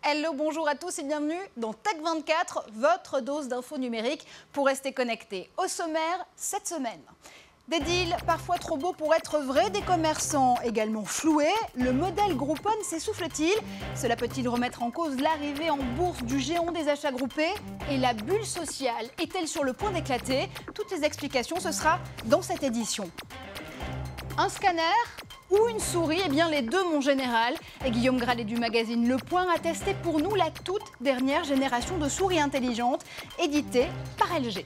Hello, bonjour à tous et bienvenue dans Tech24, votre dose d'infos numériques pour rester connecté. Au sommaire, cette semaine, des deals parfois trop beaux pour être vrais, des commerçants également floués. Le modèle Groupon s'essouffle-t-il? Cela peut-il remettre en cause l'arrivée en bourse du géant des achats groupés? Et la bulle sociale est-elle sur le point d'éclater? Toutes les explications, ce sera dans cette édition. Un scanner ou une souris? Eh bien les deux, mon général. Et Guillaume Gralet du magazine Le Point a testé pour nous la toute dernière génération de souris intelligentes éditée par LG.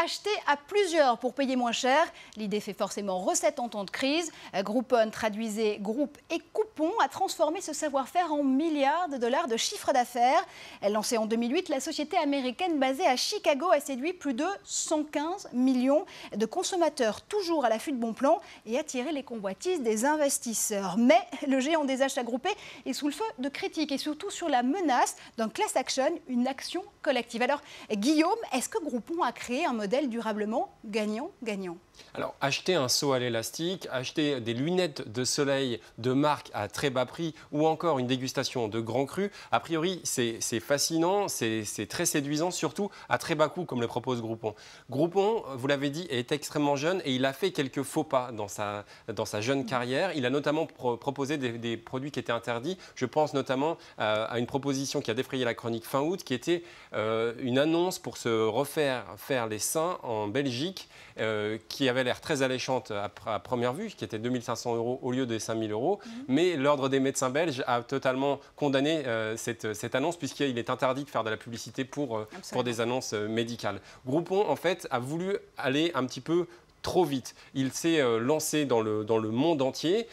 Acheter à plusieurs pour payer moins cher, l'idée fait forcément recette en temps de crise. Groupon traduisait groupe et coupon a transformé ce savoir-faire en milliards de dollars de chiffre d'affaires. Lancée en 2008, la société américaine basée à Chicago a séduit plus de 115 millions de consommateurs toujours à l'affût de bons plans et attiré les convoitises des investisseurs. Mais le géant des achats groupés est sous le feu de critiques et surtout sur la menace d'un class action, une action collective. Alors Guillaume, est-ce que Groupon a créé un modèle durablement gagnant-gagnant? Alors, acheter un seau à l'élastique, acheter des lunettes de soleil de marque à très bas prix ou encore une dégustation de grands crus, a priori, c'est fascinant, c'est très séduisant, surtout à très bas coût, comme le propose Groupon. Groupon, vous l'avez dit, est extrêmement jeune et il a fait quelques faux pas dans sa jeune carrière. Il a notamment proposé des produits qui étaient interdits. Je pense notamment à une proposition qui a défrayé la chronique fin août, qui était une annonce pour se refaire faire les seins en Belgique, qui avait l'air très alléchante à première vue, qui était 2 500 € au lieu des 5 000 €. Mais l'Ordre des médecins belges a totalement condamné cette annonce, puisqu'il est interdit de faire de la publicité pour des annonces médicales. Groupon, en fait, a voulu aller un petit peu trop vite. Il s'est lancé dans le monde entier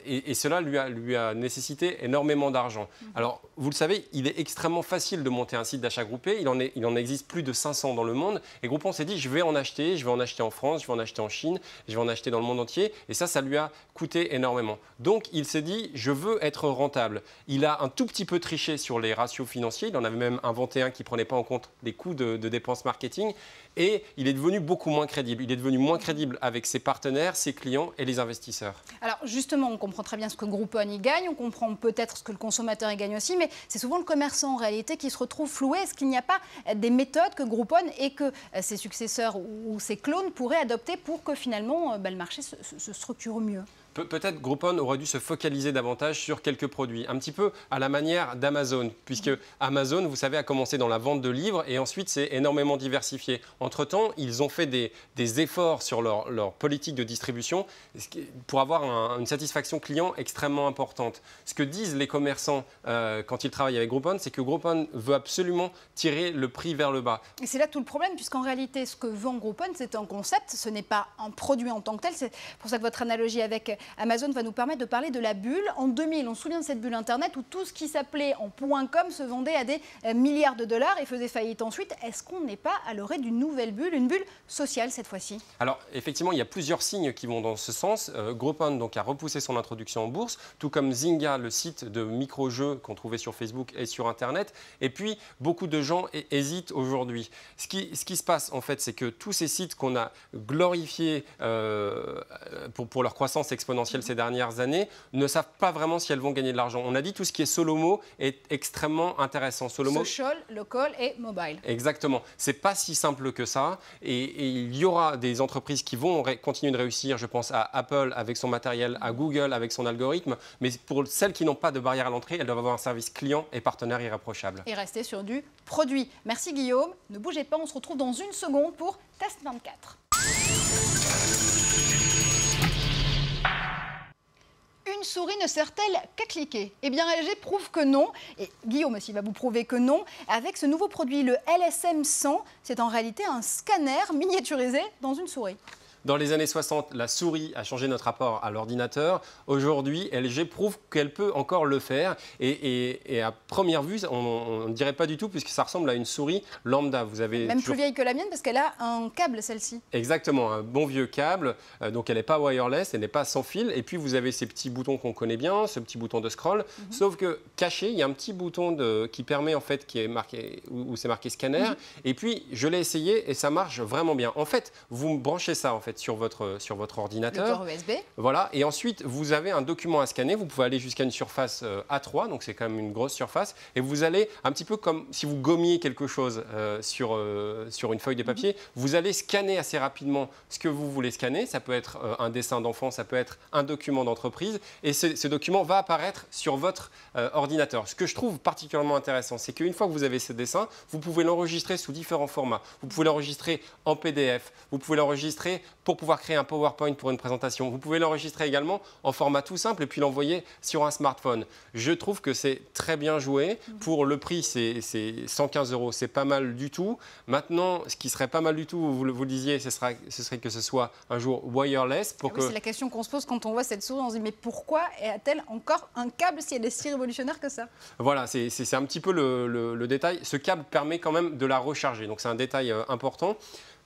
et cela lui a nécessité énormément d'argent. Alors, vous le savez, il est extrêmement facile de monter un site d'achat groupé. Il en existe plus de 500 dans le monde. Et Groupon s'est dit, je vais en acheter en France, je vais en acheter en Chine, je vais en acheter dans le monde entier. Et ça lui a coûté énormément. Donc, il s'est dit, je veux être rentable. Il a un tout petit peu triché sur les ratios financiers. Il en avait même inventé un qui ne prenait pas en compte les coûts de dépenses marketing. Et il est devenu beaucoup moins crédible. Il est devenu moins crédible avec ses partenaires, ses clients et les investisseurs. Alors justement, on comprend très bien ce que Groupon y gagne, on comprend peut-être ce que le consommateur y gagne aussi, mais c'est souvent le commerçant en réalité qui se retrouve floué. Est-ce qu'il n'y a pas des méthodes que Groupon et que ses successeurs ou ses clones pourraient adopter pour que finalement le marché se structure mieux? Peut-être Groupon aurait dû se focaliser davantage sur quelques produits, un petit peu à la manière d'Amazon, puisque Amazon, vous savez, a commencé dans la vente de livres et ensuite c'est énormément diversifié. Entre-temps, ils ont fait des efforts sur leur politique de distribution pour avoir une satisfaction client extrêmement importante. Ce que disent les commerçants quand ils travaillent avec Groupon, c'est que Groupon veut absolument tirer le prix vers le bas. Et c'est là tout le problème, puisqu'en réalité, ce que vend Groupon, c'est un concept, ce n'est pas un produit en tant que tel. C'est pour ça que votre analogie avec Amazon va nous permettre de parler de la bulle. En 2000, on se souvient de cette bulle Internet où tout ce qui s'appelait en .com se vendait à des milliards de dollars et faisait faillite ensuite. Est-ce qu'on n'est pas à l'orée d'une nouvelle bulle, une bulle sociale cette fois-ci? Alors, effectivement, il y a plusieurs signes qui vont dans ce sens. Groupon donc, a repoussé son introduction en bourse, tout comme Zynga, le site de micro-jeux qu'on trouvait sur Facebook et sur Internet. Et puis, beaucoup de gens hésitent aujourd'hui. Ce qui se passe, en fait, c'est que tous ces sites qu'on a glorifiés pour leur croissance exponentielle ces dernières années ne savent pas vraiment si elles vont gagner de l'argent. On a dit tout ce qui est Solomo est extrêmement intéressant. Solomo, social, local et mobile. Exactement. C'est pas si simple que ça. Et il y aura des entreprises qui vont continuer de réussir. Je pense à Apple avec son matériel, à Google avec son algorithme. Mais pour celles qui n'ont pas de barrière à l'entrée, elles doivent avoir un service client et partenaire irréprochable. Et rester sur du produit. Merci Guillaume. Ne bougez pas, on se retrouve dans une seconde pour Test 24. Une souris ne sert-elle qu'à cliquer? Eh bien, LG prouve que non. Et Guillaume aussi va vous prouver que non. Avec ce nouveau produit, le LSM 100, c'est en réalité un scanner miniaturisé dans une souris. Dans les années 60, la souris a changé notre rapport à l'ordinateur. Aujourd'hui, LG prouve qu'elle peut encore le faire. Et à première vue, on ne dirait pas du tout, puisque ça ressemble à une souris lambda. Vous avez même plus vieille que la mienne, parce qu'elle a un câble, celle-ci. Exactement, un bon vieux câble. Donc elle n'est pas wireless, elle n'est pas sans fil. Et puis vous avez ces petits boutons qu'on connaît bien, ce petit bouton de scroll. Sauf que caché, il y a un petit bouton qui permet, en fait, qui est marqué, où c'est marqué scanner. Et puis je l'ai essayé et ça marche vraiment bien. En fait, vous branchez ça, en fait. être sur votre ordinateur. Le port USB. Voilà, et ensuite, vous avez un document à scanner. Vous pouvez aller jusqu'à une surface A3, donc c'est quand même une grosse surface. Et vous allez, un petit peu comme si vous gommiez quelque chose sur une feuille de papier, vous allez scanner assez rapidement ce que vous voulez scanner. Ça peut être un dessin d'enfant, ça peut être un document d'entreprise. Et ce document va apparaître sur votre ordinateur. Ce que je trouve particulièrement intéressant, c'est qu'une fois que vous avez ce dessin, vous pouvez l'enregistrer sous différents formats. Vous pouvez l'enregistrer en PDF, vous pouvez l'enregistrer pour pouvoir créer un PowerPoint pour une présentation. Vous pouvez l'enregistrer également en format tout simple et puis l'envoyer sur un smartphone. Je trouve que c'est très bien joué. Pour le prix, c'est 115 €, c'est pas mal du tout. Maintenant, ce qui serait pas mal du tout, vous le disiez, ce serait que ce soit un jour wireless. C'est la question qu'on se pose quand on voit cette souris. On se dit mais pourquoi a-t-elle encore un câble si elle est si révolutionnaire que ça? Voilà, c'est un petit peu le détail. Ce câble permet quand même de la recharger, donc c'est un détail important.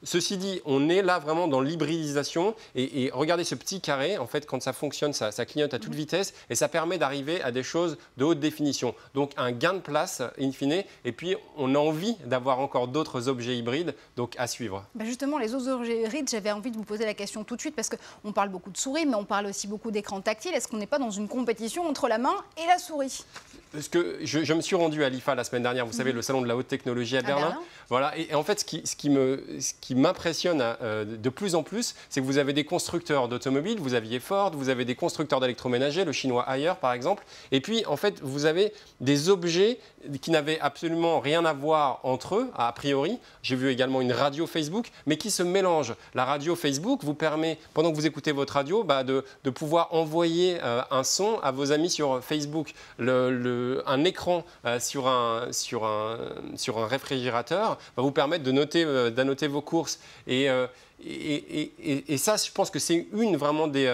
Ceci dit, on est là vraiment dans l'hybridisation et regardez ce petit carré, en fait, quand ça fonctionne, ça clignote à toute vitesse et ça permet d'arriver à des choses de haute définition. Donc un gain de place, in fine, et puis on a envie d'avoir encore d'autres objets hybrides, donc à suivre. Justement, les autres objets hybrides, j'avais envie de vous poser la question tout de suite parce qu'on parle beaucoup de souris, mais on parle aussi beaucoup d'écran tactile. Est-ce qu'on n'est pas dans une compétition entre la main et la souris? Parce que je me suis rendu à l'IFA la semaine dernière, vous savez, le salon de la haute technologie à Berlin. Voilà, et en fait, ce qui m'impressionne de plus en plus, c'est que vous avez des constructeurs d'automobiles, vous aviez Ford, vous avez des constructeurs d'électroménager, le chinois Haier par exemple, et puis en fait, vous avez des objets qui n'avaient absolument rien à voir entre eux, a priori. J'ai vu également une radio Facebook, mais qui se mélangent. La radio Facebook vous permet, pendant que vous écoutez votre radio, de pouvoir envoyer un son à vos amis sur Facebook. Un écran sur un réfrigérateur va vous permettre d'annoter vos courses. Et ça, je pense que c'est une vraiment des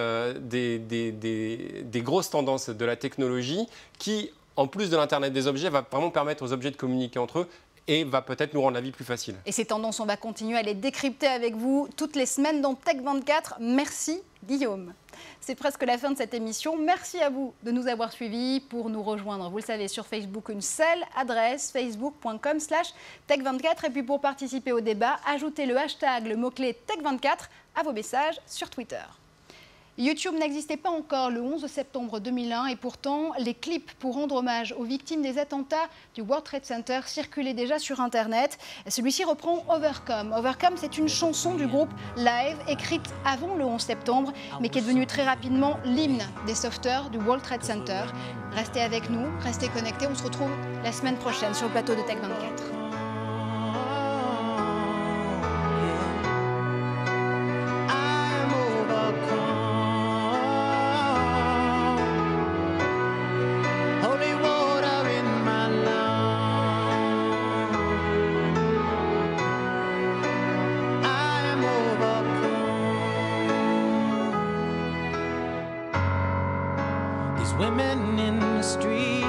grosses tendances de la technologie qui, en plus de l'Internet des objets, va vraiment permettre aux objets de communiquer entre eux et va peut-être nous rendre la vie plus facile. Et ces tendances, on va continuer à les décrypter avec vous toutes les semaines dans Tech 24. Merci Guillaume. C'est presque la fin de cette émission. Merci à vous de nous avoir suivis. Pour nous rejoindre, vous le savez, sur Facebook, une seule adresse, facebook.com/tech24. Et puis pour participer au débat, ajoutez le hashtag, le mot-clé Tech24 à vos messages sur Twitter. YouTube n'existait pas encore le 11 septembre 2001 et pourtant, les clips pour rendre hommage aux victimes des attentats du World Trade Center circulaient déjà sur Internet. Celui-ci reprend Overcome. Overcome, c'est une chanson du groupe Live, écrite avant le 11 septembre, mais qui est devenue très rapidement l'hymne des sauveteurs du World Trade Center. Restez avec nous, restez connectés. On se retrouve la semaine prochaine sur le plateau de Tech 24. Women in the street